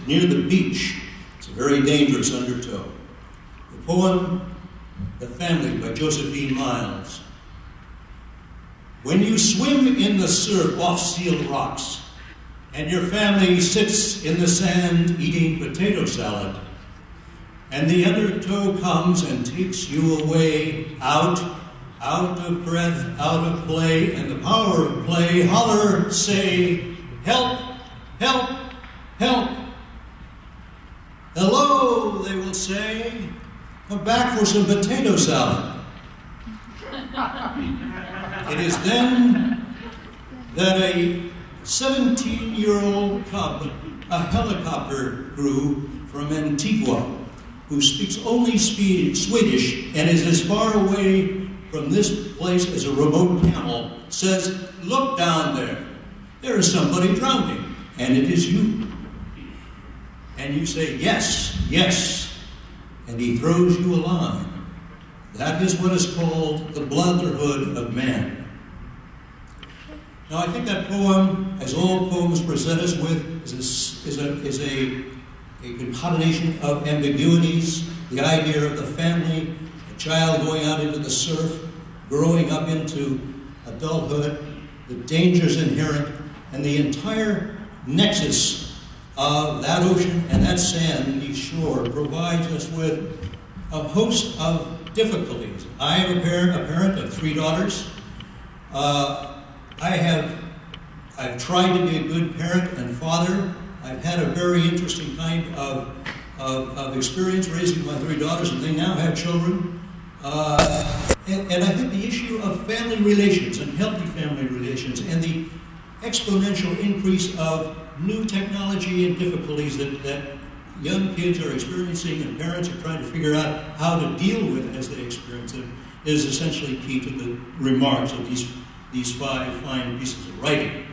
near the beach. It's a very dangerous undertow. The poem, The Family by Josephine Miles. When you swim in the surf off sealed rocks, and your family sits in the sand eating potato salad, and the undertow comes and takes you away, out of breath, out of play, and the power of play, holler, say, help, help, help. Hello, they will say, come back for some potato salad. It is then that a 17-year-old cub, a helicopter crew from Antigua, who speaks only Swedish and is as far away from this place as a remote camel, says, look down there. There is somebody drowning, and it is you. And you say, yes, yes, and he throws you a line. That is what is called the brotherhood of man. Now, I think that poem, as all poems present us with, is a concatenation of ambiguities, the idea of the family, a child going out into the surf, growing up into adulthood, the dangers inherent, and the entire nexus of that ocean and that sandy shore provides us with a host of difficulties. I have a parent of 3 daughters. I've tried to be a good parent and father. I've had a very interesting kind of experience raising my 3 daughters, and they now have children. And I think the issue of family relations and healthy family relations and the exponential increase of new technology and difficulties that young kids are experiencing and parents are trying to figure out how to deal with as they experience it is essentially key to the remarks of these 5 fine pieces of writing.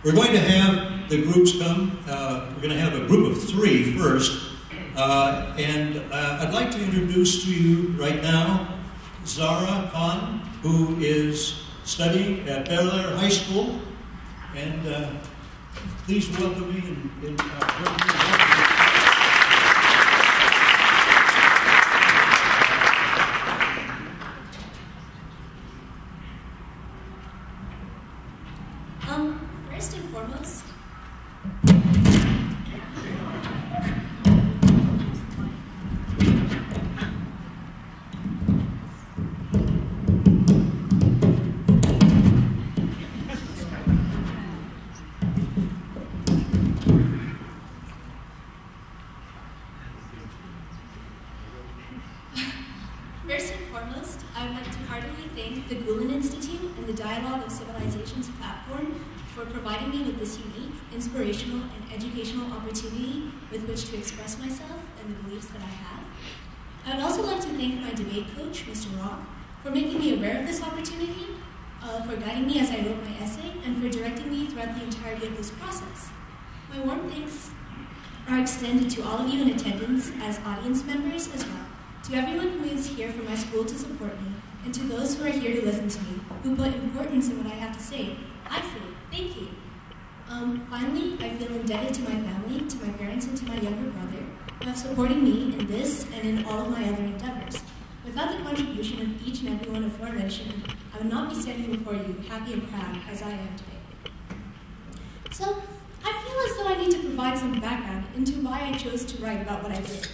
We're going to have the groups come. We're going to have a group of 3 first. And I'd like to introduce to you right now Zara Khan, who is studying at Bel Air High School. And please welcome me and first and foremost, I would like to heartily thank the Gulen Institute and the Dialogue of Civilizations platform for providing me with this unique, inspirational, and educational opportunity with which to express myself and the beliefs that I have. I would also like to thank my debate coach, Mr. Rock, for making me aware of this opportunity, for guiding me as I wrote my essay, and for directing me throughout the entirety of this process. My warm thanks are extended to all of you in attendance as audience members as well, to everyone who is here from my school to support me, and to those who are here to listen to me, who put importance in what I have to say. I say thank you. Finally, I feel indebted to my family, to my parents, and to my younger brother, who have supported me in this and in all of my other endeavors. Without the contribution of each and every one aforementioned, I would not be standing before you happy and proud as I am today. So, I feel as though I need to provide some background into why I chose to write about what I did.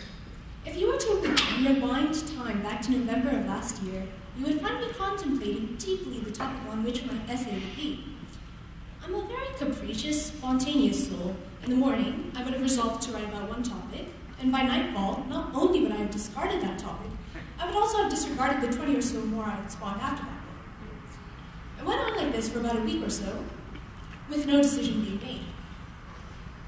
If you were to rewind time back to November of last year, you would find me contemplating deeply the topic on which my essay would be. I'm a very capricious, spontaneous soul. In the morning, I would have resolved to write about one topic, and by nightfall, not only would I have discarded that topic, I would also have disregarded the 20 or so more I had spawned after that. I went on like this for about a week or so, with no decision being made.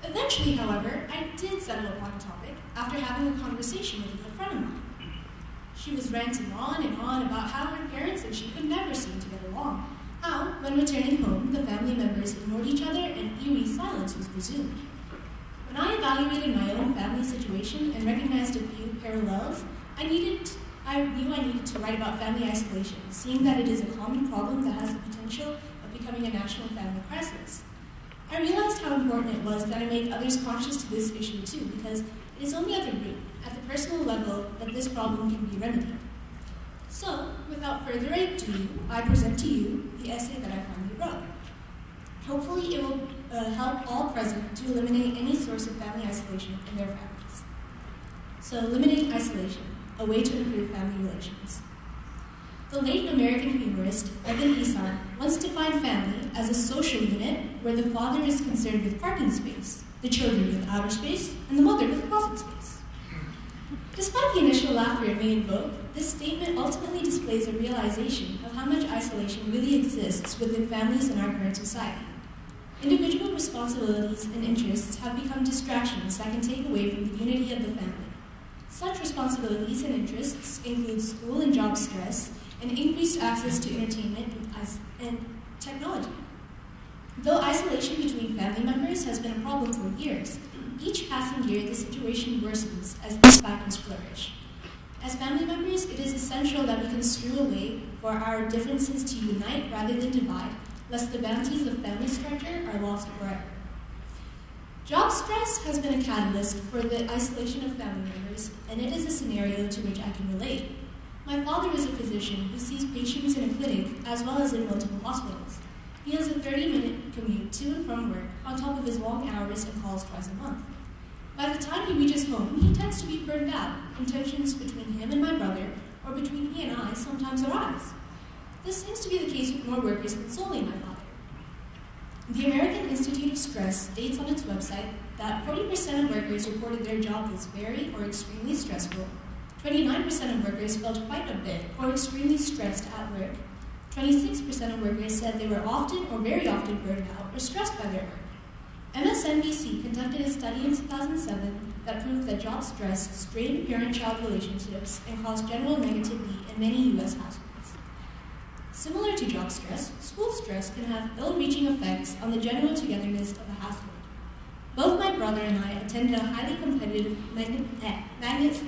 Eventually, however, I did settle upon a topic after having a conversation with a friend of mine. She was ranting on and on about how her parents and she could never seem to get along. How, when returning home, the family members ignored each other and eerie silence was resumed. When I evaluated my own family situation and recognized a few parallels, I knew I needed to write about family isolation, seeing that it is a common problem that has the potential of becoming a national family crisis. I realized how important it was that I make others conscious to this issue too, because it is only at the root, at the personal level, that this problem can be remedied. So, without further ado, I present to you the essay that I finally wrote. Hopefully it will help all present to eliminate any source of family isolation in their families. So, eliminate isolation, a way to improve family relations. The late American humorist Evan Isan once defined family as a social unit where the father is concerned with parking space, the children with outer space, and the mother with closet space. Despite the initial laughter it may invoke, this statement ultimately displays a realization of how much isolation really exists within families in our current society. Individual responsibilities and interests have become distractions that can take away from the unity of the family. Such responsibilities and interests include school and job stress, and increased access to entertainment and technology. Though isolation between family members has been a problem for years, each passing year the situation worsens as these factors flourish. As family members, it is essential that we construe a way for our differences to unite rather than divide, lest the bounties of family structure are lost forever. Job stress has been a catalyst for the isolation of family members, and it is a scenario to which I can relate. My father is a physician who sees patients in a clinic as well as in multiple hospitals. He has a 30-minute commute to and from work on top of his long hours and calls twice a month. By the time he reaches home, he tends to be burned out, and tensions between him and my brother, or between he and I, sometimes arise. This seems to be the case with more workers than solely my father. The American Institute of Stress states on its website that 40% of workers reported their job was very or extremely stressful, 29% of workers felt quite a bit or extremely stressed at work, 26% of workers said they were often or very often burned out or stressed by their work. MSNBC conducted a study in 2007 that proved that job stress strained parent-child relationships and caused general negativity in many U.S. households. Similar to job stress, school stress can have ill-reaching effects on the general togetherness of a household. Both my brother and I attended a highly competitive magnet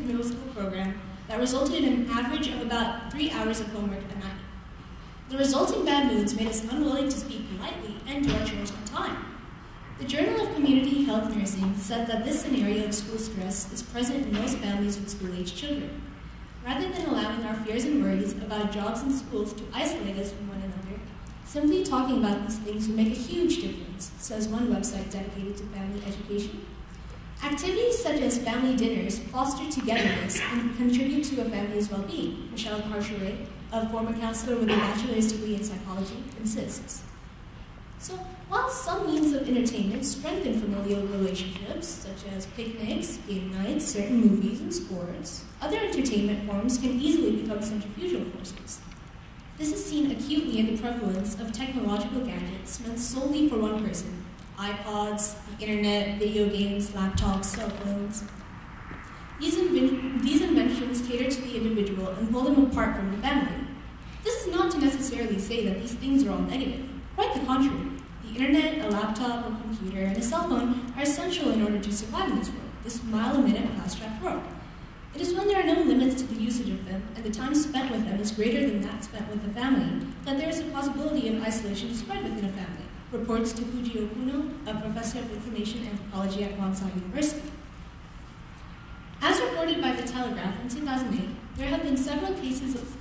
middle school program that resulted in an average of about 3 hours of homework a night. The resulting bad moods made us unwilling to speak politely and do our chores on time. The Journal of Community Health Nursing said that this scenario of school stress is present in most families with school-aged children. Rather than allowing our fears and worries about jobs and schools to isolate us from one another, simply talking about these things would make a huge difference, says one website dedicated to family education. Activities such as family dinners foster togetherness and contribute to a family's well-being, Michelle Carcheret, a former counselor with a bachelor's degree in psychology, insists. So, while some means of entertainment strengthen familial relationships, such as picnics, game nights, certain movies, and sports, other entertainment forms can easily become centrifugal forces. This is seen acutely in the prevalence of technological gadgets meant solely for one person: iPods, the internet, video games, laptops, cell phones. These inventions cater to the individual and pull them apart from the family. This is not to necessarily say that these things are all negative. Quite the contrary. The internet, a laptop, a computer, and a cell phone are essential in order to survive in this world, this mile-a-minute fast-track world. It is when there are no limits to the usage of them, and the time spent with them is greater than that spent with the family, that there is a possibility of isolation spread within a family, reports Takuji Okuno, a professor of information anthropology at Kwansei University. As reported by The Telegraph in 2008, there have been several cases of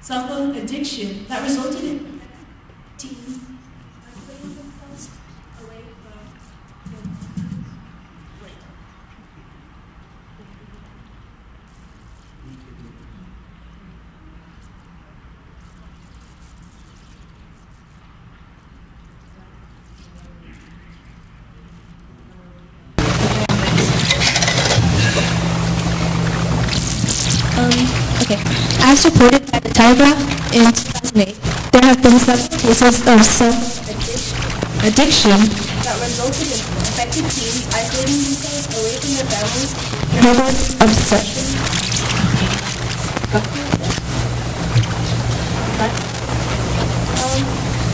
cell phone addiction that resulted in teens isolating themselves away As reported by The Telegraph in 2008, there have been several cases of self-addiction that resulted in affected teens isolating themselves away from their families in order of obsession.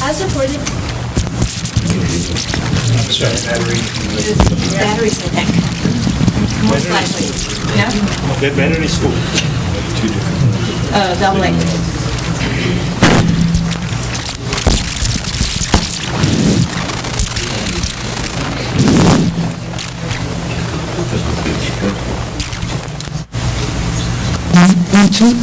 As reported, batteries, I think. Most likely. Yeah? Okay, battery is full. Two different. Doubling. için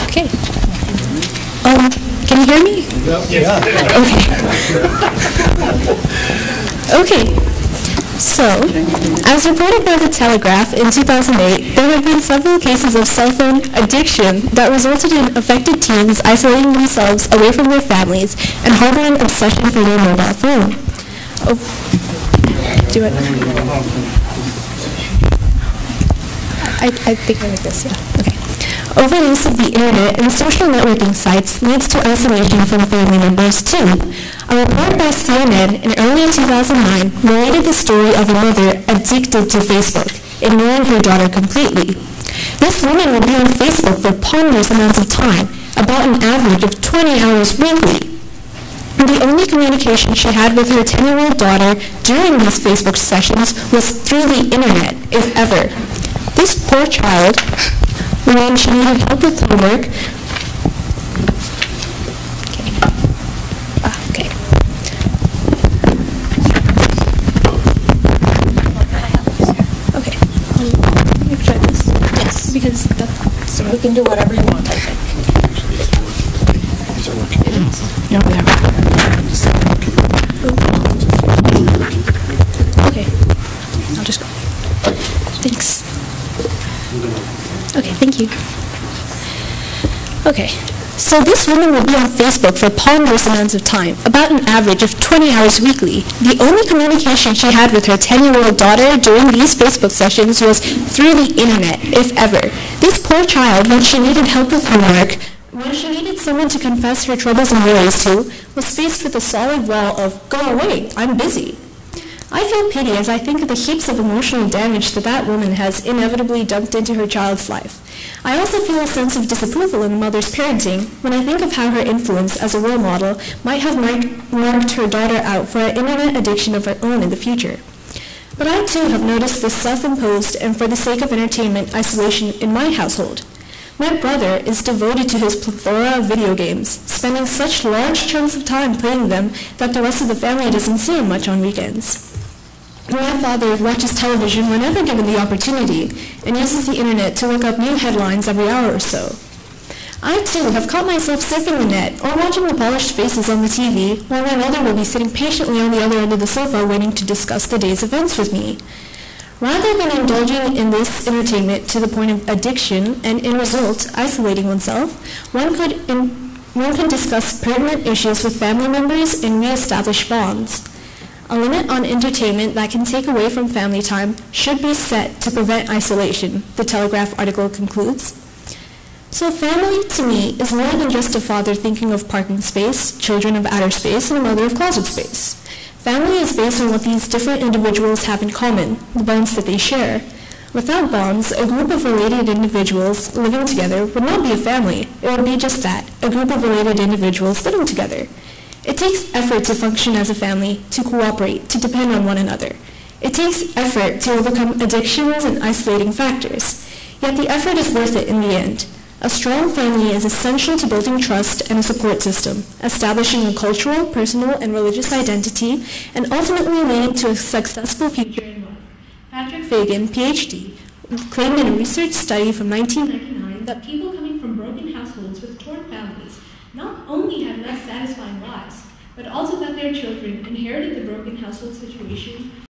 Okay. Can you hear me? yeah. Okay. So, as reported by the Telegraph in 2008, there have been several cases of cell phone addiction that resulted in affected teens isolating themselves away from their families and harboring obsession for their mobile phone. Oh. Do it. I think I like this, yeah. Okay. Overuse of the internet and social networking sites leads to isolation from family members too. A report by CNN in early 2009 narrated the story of a mother addicted to Facebook, ignoring her daughter completely. This woman would be on Facebook for ponderous amounts of time, about an average of 20 hours weekly. The only communication she had with her 10-year-old daughter during these Facebook sessions was through the internet, if ever. This poor child, when she needed help with homework, okay, you try this. Yes, because that's so we can do whatever you want, I think. No, whatever. Okay, I'll just go. Thanks. Okay, thank you. Okay, so this woman will be on Facebook for ponderous amounts of time, about an average of 20 hours weekly. The only communication she had with her 10-year-old daughter during these Facebook sessions was through the internet, if ever. This poor child, when she needed help with homework, when she needed someone to confess her troubles and worries to, was faced with a solid wall of, "Go away, I'm busy." I feel pity as I think of the heaps of emotional damage that woman has inevitably dumped into her child's life. I also feel a sense of disapproval in the mother's parenting when I think of how her influence as a role model might have marked her daughter out for an internet addiction of her own in the future. But I too have noticed this self-imposed and for the sake of entertainment isolation in my household. My brother is devoted to his plethora of video games, spending such large chunks of time playing them that the rest of the family doesn't see him much on weekends. My father watches television whenever given the opportunity and uses the internet to look up new headlines every hour or so. I too have caught myself surfing the net or watching the polished faces on the TV while my mother will be sitting patiently on the other end of the sofa waiting to discuss the day's events with me. Rather than indulging in this entertainment to the point of addiction and, in result, isolating oneself, one could discuss pertinent issues with family members and re-establish bonds. A limit on entertainment that can take away from family time should be set to prevent isolation, the Telegraph article concludes. So family, to me, is more than just a father thinking of parking space, children of outer space, and a mother of closet space. Family is based on what these different individuals have in common, the bonds that they share. Without bonds, a group of related individuals living together would not be a family. It would be just that, a group of related individuals living together. It takes effort to function as a family, to cooperate, to depend on one another. It takes effort to overcome addictions and isolating factors. Yet the effort is worth it in the end. A strong family is essential to building trust and a support system, establishing a cultural, personal, and religious identity, and ultimately leading to a successful future in life. Patrick Fagan, PhD, claimed in a research study from 1999 that people coming from broken households with torn families not only had less satisfying lives, but also that their children inherited the broken household situation